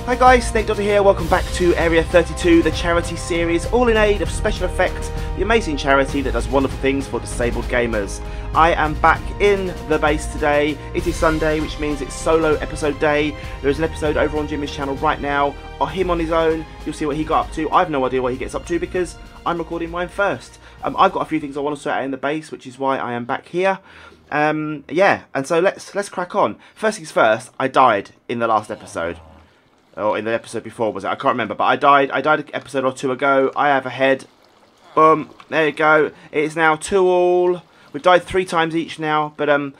Hi guys, Snake Doctor here, welcome back to Area 32, the charity series, all in aid of Special Effect, the amazing charity that does wonderful things for disabled gamers. I am back in the base today. It is Sunday, which means it's solo episode day. There is an episode over on Jimmy's channel right now, or him on his own. You'll see what he got up to. I have no idea what he gets up to because I'm recording mine first. I've got a few things I want to sort out in the base, which is why I am back here. Yeah, and so let's crack on. First things first, I died in the last episode. Or in the episode before, was it? I can't remember, but I died an episode or two ago. I have a head. Boom. There you go. It is now 2-all. We've died 3 times each now, but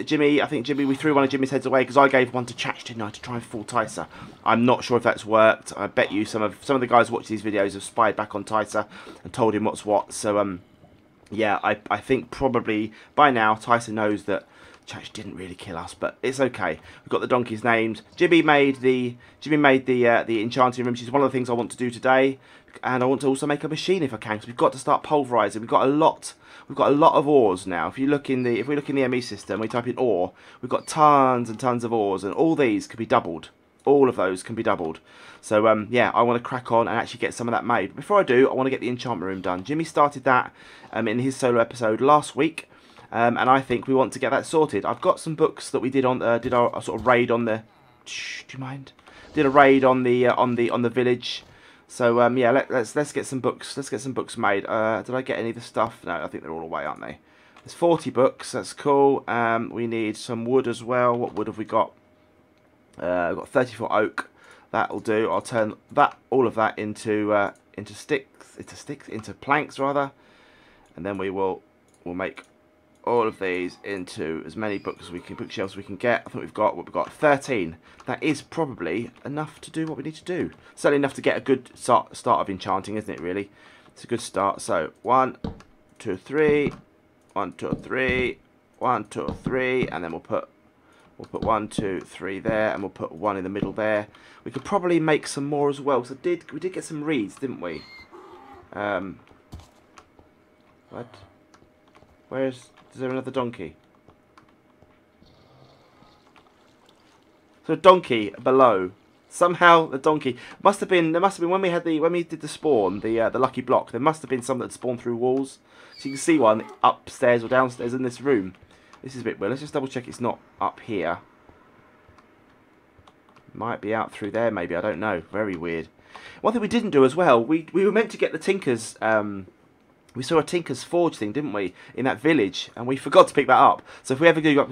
Jimmy, I think Jimmy, we threw one of Jimmy's heads away because I gave one to Chach, didn't I, to try and fool Tyser. I'm not sure if that's worked. I bet you some of the guys watching these videos have spied back on Tyser and told him what's what. So yeah, I think probably by now Tyser knows that Chach didn't really kill us, but it's okay. We've got the donkeys named. Jimmy made the enchanting room, which is one of the things I want to do today, and I want to also make a machine if I can, because we've got to start pulverizing. We've got a lot of ores now. If we look in the ME system, we type in ore, we've got tons and tons of ores, and all these can be doubled. All of those can be doubled. So yeah, I want to crack on and actually get some of that made. Before I do, I want to get the enchantment room done. Jimmy started that in his solo episode last week. And I think we want to get that sorted. I've got some books that we did on did our sort of raid on the. Shh, do you mind? Did a raid on the village. So yeah, let's get some books. Let's get some books made. Did I get any of the stuff? No, I think they're all away, aren't they? There's 40 books. That's cool. We need some wood as well. What wood have we got? We've got 34 oak. That'll do. I'll turn all of that into planks rather, and then we'll make all of these into as many bookshelves as we can get. I think we've got 13. That is probably enough to do what we need to do. Certainly enough to get a good start of enchanting, isn't it? Really, it's a good start. So 1, 2, 3, 1, 2, 3, 1, 2, 3, and then we'll put 1, 2, 3 there, and we'll put 1 in the middle there. We could probably make some more as well. So we did get some reeds, didn't we? What? Is there another donkey? So a donkey below. Somehow the donkey must have been. There must have been when we did the spawn, the lucky block. There must have been some that spawned through walls. So you can see one upstairs or downstairs in this room. This is a bit weird. Let's just double check it's not up here. Might be out through there. Maybe, I don't know. Very weird. One thing we didn't do as well. We were meant to get the Tinker's. We saw a Tinker's Forge thing, didn't we, in that village, and we forgot to pick that up. So if we ever do go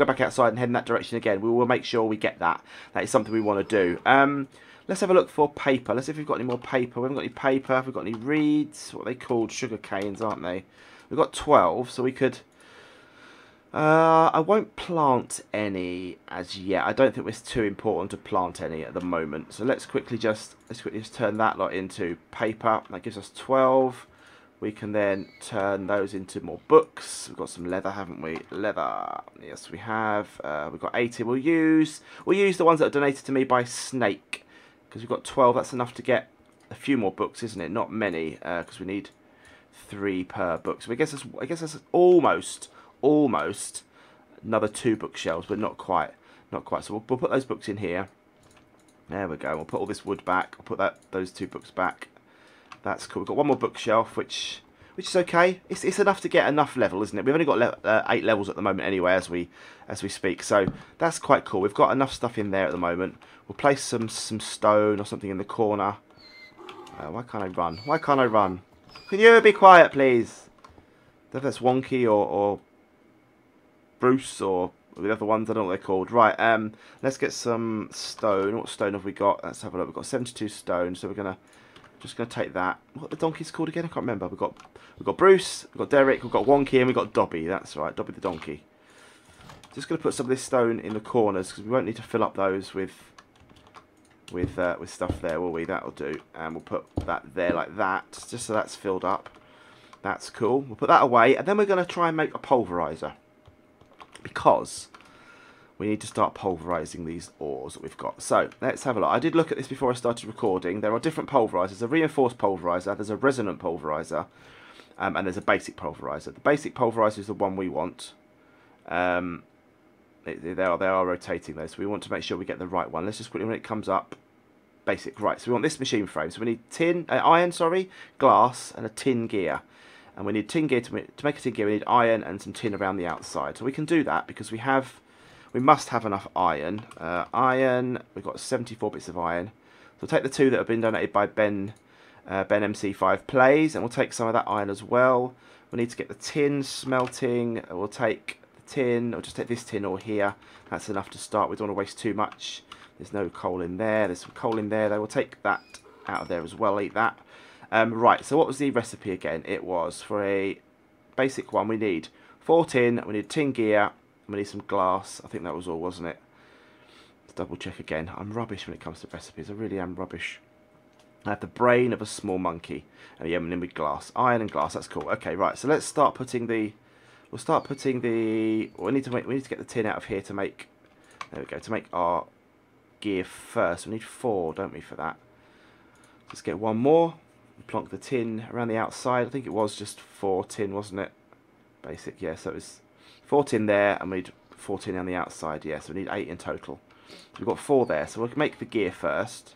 back outside and head in that direction again, we will make sure we get that. That is something we want to do. Let's have a look for paper. Let's see if we've got any more paper. We haven't got any paper. Have we got any reeds? What are they called? Sugar canes, aren't they? We've got 12, so we could. I won't plant any as yet. I don't think it's too important to plant any at the moment. So let's quickly just turn that lot into paper. That gives us 12. We can then turn those into more books. We've got some leather, haven't we? Leather. Yes, we have. We've got 80. We'll use the ones that are donated to me by Snake, because we've got 12. That's enough to get a few more books, isn't it? Not many, because we need 3 per book. So I guess that's almost another 2 bookshelves, but not quite. So we'll put those books in here. There we go. We'll put all this wood back. I'll put those 2 books back. That's cool. We've got 1 more bookshelf, which is okay. It's enough to get enough level, isn't it? We've only got 8 levels at the moment anyway, as we speak. So that's quite cool. We've got enough stuff in there at the moment. We'll place some stone or something in the corner. Why can't I run? Why can't I run? Can you be quiet, please? I don't know if that's Wonky or Bruce or the other ones. I don't know what they're called. Right. Let's get some stone. What stone have we got? Let's have a look. We've got 72 stone. So we're just gonna take that. What the donkey's called again? I can't remember. We've got Bruce, we've got Derek, we've got Wonky, and we've got Dobby. That's right, Dobby the donkey. Just gonna put some of this stone in the corners because we won't need to fill up those with stuff there, will we? That'll do. And we'll put that there like that, just so that's filled up. That's cool. We'll put that away, and then we're gonna try and make a pulverizer because we need to start pulverizing these ores that we've got. So let's have a look. I did look at this before I started recording. There are different pulverizers. There's a reinforced pulverizer, there's a resonant pulverizer, and there's a basic pulverizer. The basic pulverizer is the one we want. They are rotating those, so we want to make sure we get the right one. Let's just quickly, when it comes up, basic. Right, so we want this machine frame. So we need iron, sorry, glass, and a tin gear. And we need tin gear to make a tin gear. We need iron and some tin around the outside. So we can do that because we must have enough iron. Iron, we've got 74 bits of iron. So we'll take the 2 that have been donated by Ben MC5 Plays, and we'll take some of that iron as well. We need to get the tin smelting. We'll take the tin, or just take this tin or here. That's enough to start. We don't want to waste too much. There's no coal in there. There's some coal in there. They will take that out of there as well. Eat that. Right, so what was the recipe again? It was for a basic one. We need 4 tin. We need tin gear. We need some glass. I think that was all, wasn't it? Let's double check again. I'm rubbish when it comes to recipes. I really am rubbish. I have the brain of a small monkey. And yeah, and then with glass. Iron and glass. That's cool. Okay, right. So let's start putting the... We'll start putting the... Well, we need to get the tin out of here to make... There we go. To make our gear first. We need 4, don't we, for that? Let's get 1 more. Plonk the tin around the outside. I think it was just 4 tin, wasn't it? Basic, yeah. So it was 4 tin there, and we need 4 tin on the outside. Yeah, so we need 8 in total. So we've got 4 there. So we'll make the gear first.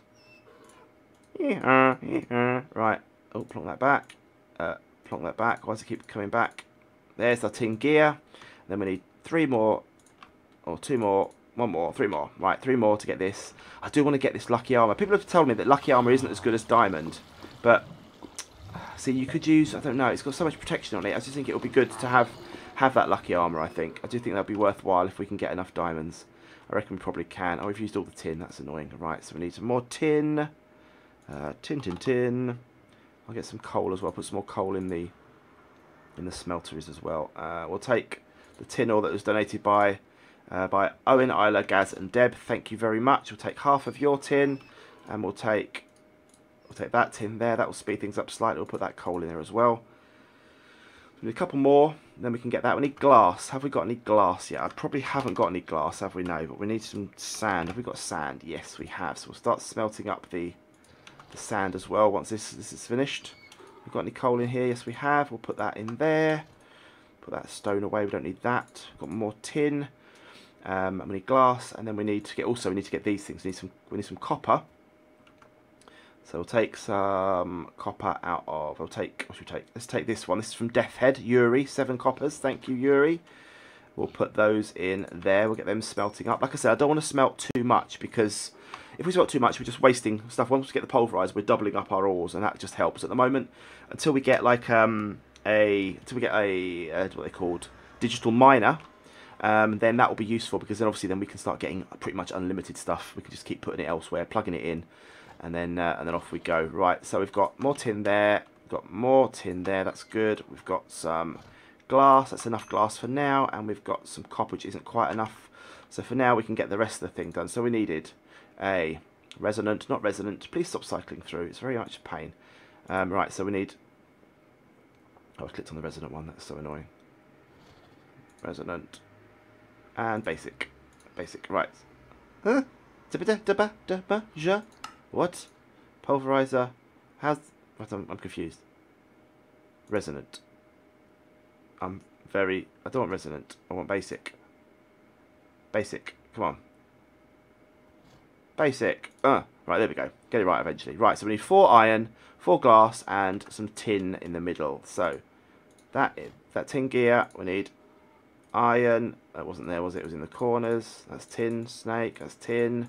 Right. Oh, plonk that back. Plonk that back. Why does it keep coming back? There's our tin gear. Then we need 3 more, or 2 more. 1 more, 3 more. Right, 3 more to get this. I do want to get this lucky armor. People have told me that lucky armor isn't as good as diamond, but see, you could use, I don't know, it's got so much protection on it. I just think it would be good to have that lucky armor, I think. I do think that would be worthwhile if we can get enough diamonds. I reckon we probably can. Oh, we've used all the tin. That's annoying. Right, so we need some more tin. Tin. I'll get some coal as well. Put some more coal in the smelteries as well. We'll take the tin ore that was donated by Owen, Isla, Gaz and Deb. Thank you very much. We'll take half of your tin, and we'll take that tin there. That will speed things up slightly. We'll put that coal in there as well. We need a couple more, then we can get that. We need glass. Have we got any glass yet? I probably haven't got any glass, have we? No, but we need some sand. Have we got sand? Yes, we have. So we'll start smelting up the sand as well once this is finished. We've got any coal in here? Yes, we have. We'll put that in there. Put that stone away. We don't need that. We've got more tin. And we need glass, and then we need to get these things. We need some copper. So we'll take some copper out of. What should we take? Let's take this one. This is from Deathhead Yuri. 7 coppers. Thank you, Yuri. We'll put those in there. We'll get them smelting up. Like I said, I don't want to smelt too much, because if we smelt too much, we're just wasting stuff. Once we get the pulverized, we're doubling up our ores, and that just helps at the moment. Until we get like what they called, digital miner. Then that will be useful, because then obviously we can start getting pretty much unlimited stuff. We can just keep putting it elsewhere, plugging it in, and then off we go. Right, so we've got more tin there. We've got more tin there. That's good. We've got some glass. That's enough glass for now, and we've got some copper, which isn't quite enough. So for now, we can get the rest of the thing done. So we needed a resonant, not resonant. Please stop cycling through. It's very much a pain. Right, so we need. Oh, I clicked on the resonant one. That's so annoying. Resonant. And basic. Basic, right. Huh? What? Pulverizer. How's... I'm confused. Resonant. I don't want resonant. I want basic. Basic. Come on. Basic. Right, there we go. Get it right eventually. Right, so we need 4 iron, 4 glass, and some tin in the middle. So, that tin gear, we need... iron, that wasn't there, was it? It was in the corners. That's tin, snake, that's tin.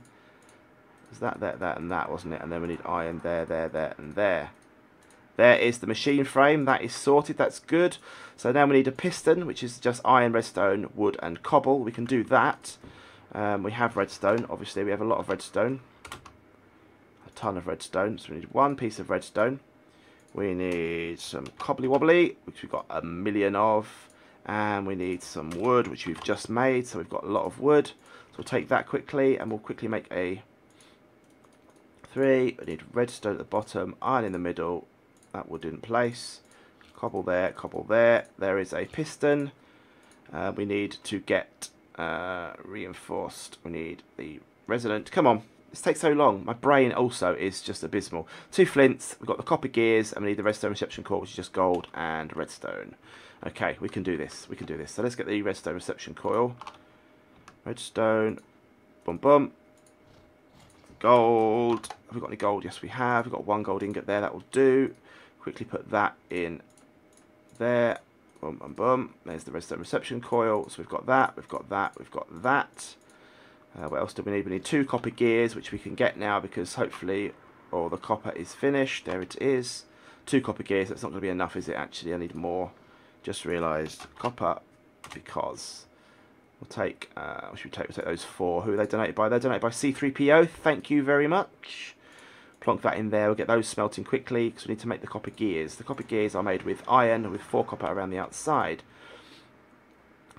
Was that, and that, wasn't it? And then we need iron there, and there. There is the machine frame. That is sorted. That's good. So now we need a piston, which is just iron, redstone, wood, and cobble. We can do that. We have redstone. Obviously, we have a lot of redstone. A ton of redstone. So we need 1 piece of redstone. We need some cobbly wobbly, which we've got 1 million of. And we need some wood, which we've just made, so we've got a lot of wood. So we'll take that quickly, and we'll quickly make a 3. We need redstone at the bottom, iron in the middle, that wood in place. Cobble there, cobble there. There is a piston. We need to get reinforced. We need the resonant. Come on, this takes so long. My brain also is just abysmal. 2 flints, we've got the copper gears, and we need the redstone reception core, which is just gold and redstone. Okay, we can do this. We can do this. So let's get the redstone reception coil. Redstone. Boom, boom. gold. Have we got any gold? Yes, we have. We've got 1 gold ingot there. That will do. Quickly put that in there. Boom, boom, boom. There's the redstone reception coil. So we've got that. We've got that. We've got that. What else do we need? We need 2 copper gears, which we can get now because hopefully all the copper is finished. There it is. 2 copper gears. That's not going to be enough, is it? Actually, I need more. Just realised copper because we'll take. What should we take? We'll take those 4. Who are they donated by? They're donated by C3PO. Thank you very much. Plonk that in there. We'll get those smelting quickly because we need to make the copper gears. The copper gears are made with iron with 4 copper around the outside.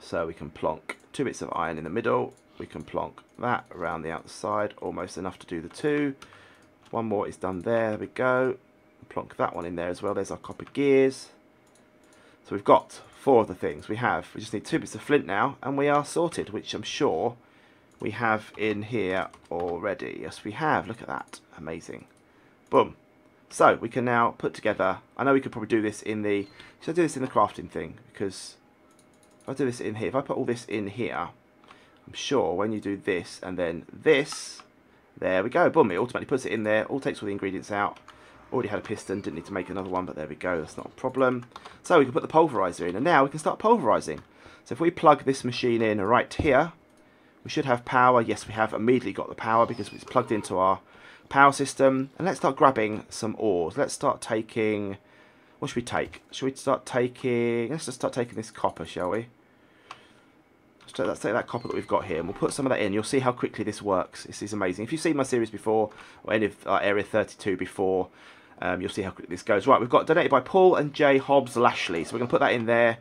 So we can plonk 2 bits of iron in the middle. We can plonk that around the outside, almost enough to do the 2. 1 more is done there. There we go. Plonk that one in there as well. There's our copper gears. So we've got 4 of the things. We just need 2 bits of flint now, and we are sorted, which I'm sure we have in here already. Yes, we have. Look at that. Amazing. Boom. So we can now put together. I know we could probably do this in the. Should I do this in the crafting thing? Because if I do this in here, if I put all this in here, I'm sure when you do this and then this, there we go, boom, it automatically puts it in there, all takes all the ingredients out. Already had a piston, didn't need to make another one, but there we go, that's not a problem. So we can put the pulverizer in, and now we can start pulverizing. So if we plug this machine in right here, we should have power. Yes, we have immediately got the power because it's plugged into our power system. And let's start grabbing some ores. Let's start taking, what should we take? Should we start taking, let's just start taking this copper, shall we? Let's take that copper that we've got here and we'll put some of that in. You'll see how quickly this works. This is amazing. If you've seen my series before or any of Area 32 before, you'll see how quickly this goes. Right, we've got donated by Paul and J. Hobbs Lashley. So we're going to put that in there.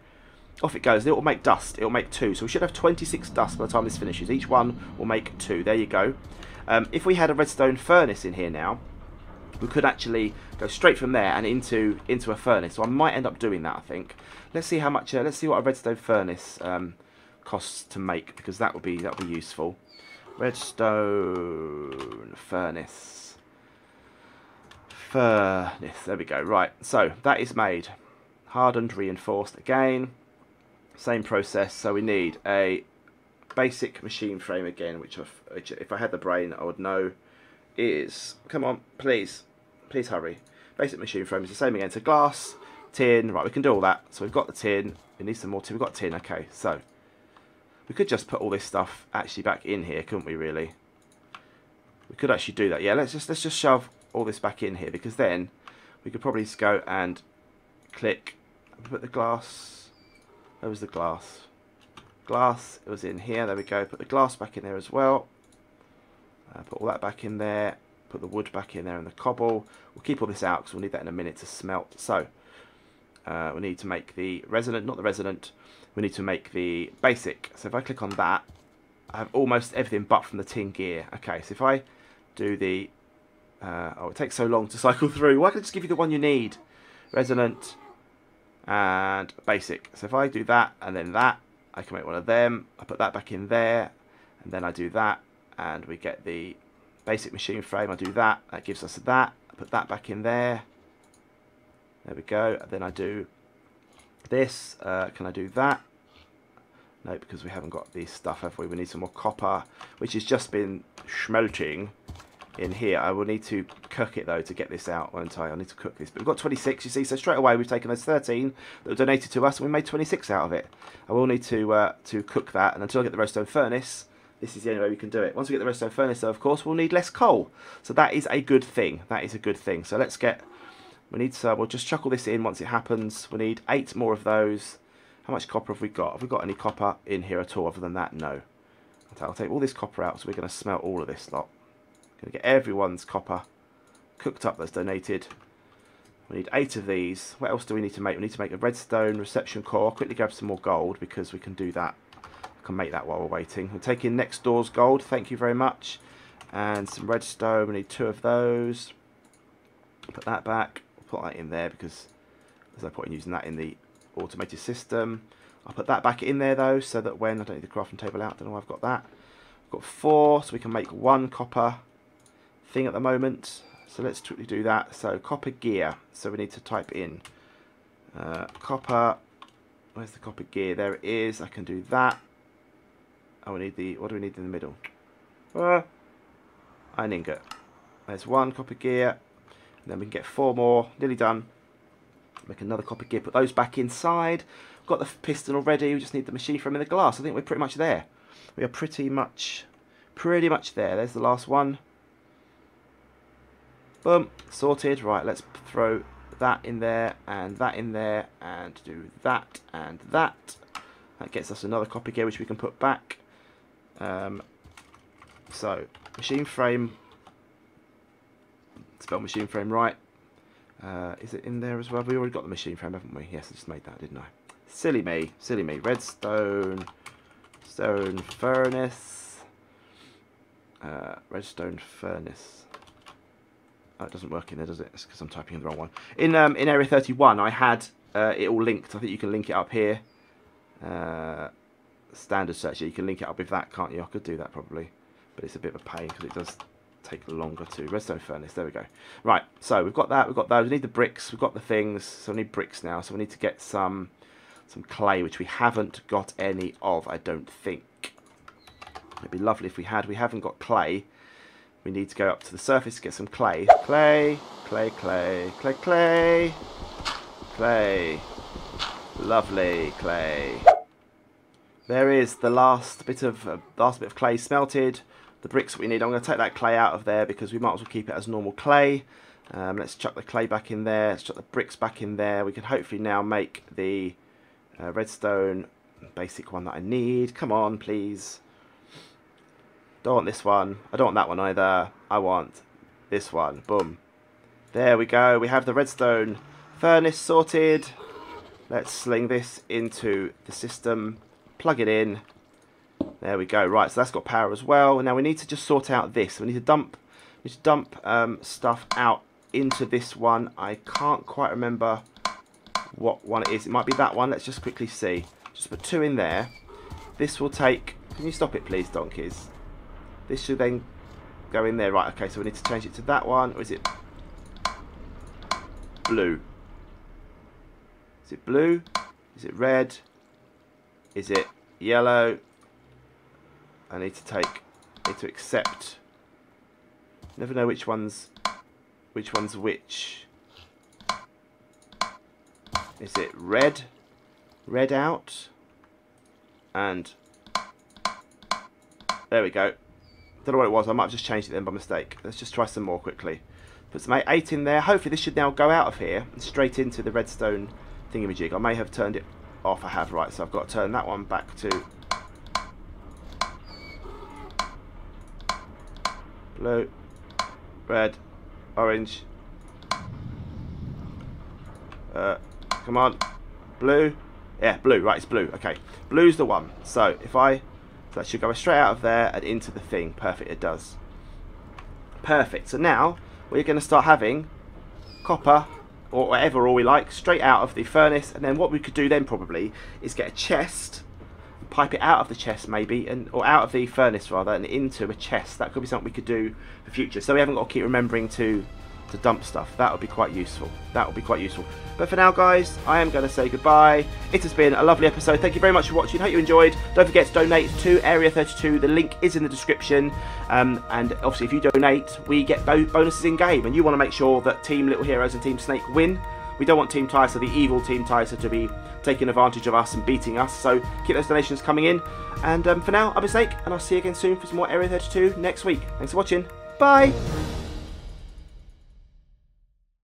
Off it goes. It will make dust. It will make 2. So we should have 26 dust by the time this finishes. Each one will make 2. There you go. If we had a redstone furnace in here now, we could actually go straight from there and into a furnace. So I might end up doing that, I think. Let's see how much. Let's see what a redstone furnace costs to make, because that would be useful. Redstone furnace. There we go. Right, so that is made. Hardened, reinforced again. Same process. So we need a basic machine frame again, which if I had the brain I would know is, come on, please hurry. Basic machine frame is the same again. So glass, tin. Right, we can do all that. So we've got the tin. We need some more tin. We've got tin. Okay, so we could just put all this stuff actually back in here, couldn't we, really? We could actually do that. Yeah, let's just shove all this back in here, because then we could probably just go and click, put the glass. Where was the glass? Glass, it was in here. There we go. Put the glass back in there as well. Put all that back in there. Put the wood back in there and the cobble. We'll keep all this out because we'll need that in a minute to smelt. So we need to make the resonant, not the resonant. We need to make the basic. So if I click on that, I have almost everything but from the tin gear. Okay, so if I do the... oh, it takes so long to cycle through. Why can't I just give you the one you need? Resonant and basic. So if I do that and then that, I can make one of them. I put that back in there, and then I do that, and we get the basic machine frame. I do that. That gives us that. I put that back in there. There we go. And then I do this. Can I do that? No, because we haven't got this stuff, have we? We need some more copper, which has just been smelting in here. I will need to cook it though to get this out, won't I? I need to cook this. But we've got 26, you see, so straight away we've taken those 13 that were donated to us and we made 26 out of it. I will need to cook that, and until I get the redstone furnace, this is the only way we can do it. Once we get the redstone furnace though, of course, we'll need less coal. So that is a good thing. That is a good thing. So let's get, we'll just chuck all this in once it happens. We need 8 more of those. How much copper have we got? Have we got any copper in here at all other than that? No. I'll take all this copper out, so we're going to smelt all of this lot. Going to get everyone's copper cooked up that's donated. We need 8 of these. What else do we need to make? We need to make a redstone reception core. I'll quickly grab some more gold because we can do that. I can make that while we're waiting. We'll take in next door's gold. Thank you very much. And some redstone. We need 2 of those. Put that back. We'll put that in there because there's no point in using that in the automated system. I'll put that back in there though, so that when I don't need the crafting table out, I don't know why I've got that. I've got 4, so we can make 1 copper thing at the moment. So let's quickly do that. So copper gear. So we need to type in copper. Where's the copper gear? There it is. I can do that. Oh, we need the. What do we need in the middle? Iron ingot. There's 1 copper gear. And then we can get 4 more. Nearly done. Make another copper gear. Put those back inside. Got the piston already. We just need the machine frame and the glass. I think we're pretty much there. We are pretty much there. There's the last one. Boom. Sorted. Right, let's throw that in there and that in there and do that and that. That gets us another copper gear which we can put back. So, machine frame. Spell machine frame right. Is it in there as well? We already got the machine frame, haven't we? Yes, I just made that, didn't I? Silly me, silly me. Redstone, stone furnace, redstone furnace. Oh, it doesn't work in there, does it? It's because I'm typing in the wrong one. In Area 31, I had it all linked. I think you can link it up here. Standard search, you can link it up with that, can't you? I could do that probably, but it's a bit of a pain because it does take longer to. Redstone furnace, there we go. Right, so we've got that, we've got those. We need the bricks, we've got the things, so we need bricks now. So we need to get some clay, which we haven't got any of, I don't think. It'd be lovely if we had. We haven't got clay. We need to go up to the surface to get some clay. Clay, clay, clay, clay, clay, clay. Lovely clay. There is the last bit of clay smelted. The bricks that we need. I'm going to take that clay out of there because we might as well keep it as normal clay. Let's chuck the clay back in there. Let's chuck the bricks back in there. We can hopefully now make the redstone basic one that I need. Come on, please. Don't want this one. I don't want that one either. I want this one. Boom. There we go. We have the redstone furnace sorted. Let's sling this into the system. Plug it in. There we go. Right, so that's got power as well. Now we need to just sort out this. We need to dump stuff out into this one. I can't quite remember what one it is. It might be that one. Let's just quickly see. Just put 2 in there. This will take... Can you stop it, please, donkeys? This should then go in there. Right, okay, so we need to change it to that one. Or is it blue? Is it blue? Is it red? Is it yellow? I need to accept. Never know which one's which. Is it red? Red out. And there we go. Don't know what it was. I might have just changed it then by mistake. Let's just try some more quickly. Put some 8 in there. Hopefully this should now go out of here and straight into the redstone thingamajig. I may have turned it off. I have, right. So I've got to turn that one back to blue, red, orange. Come on, blue. Yeah, blue. Right, it's blue. Okay, blue's the one. So that should go straight out of there and into the thing. Perfect. It does. Perfect. So now we're going to start having copper or whatever all we like straight out of the furnace, and then what we could do then probably is get a chest, pipe it out of the chest maybe, or out of the furnace rather, and into a chest. That could be something we could do for future. So we haven't got to keep remembering to dump stuff. That would be quite useful. That would be quite useful. But for now, guys, I am going to say goodbye. It has been a lovely episode. Thank you very much for watching. Hope you enjoyed. Don't forget to donate to Area 32. The link is in the description. And obviously, if you donate, we get bonuses in game. And you want to make sure that Team Little Heroes and Team Snake win. We don't want Team Tyser, the evil Team Tyser, to be taking advantage of us and beating us. So keep those donations coming in. And for now, I've been Snake, and I'll see you again soon for some more Area 32 next week. Thanks for watching. Bye.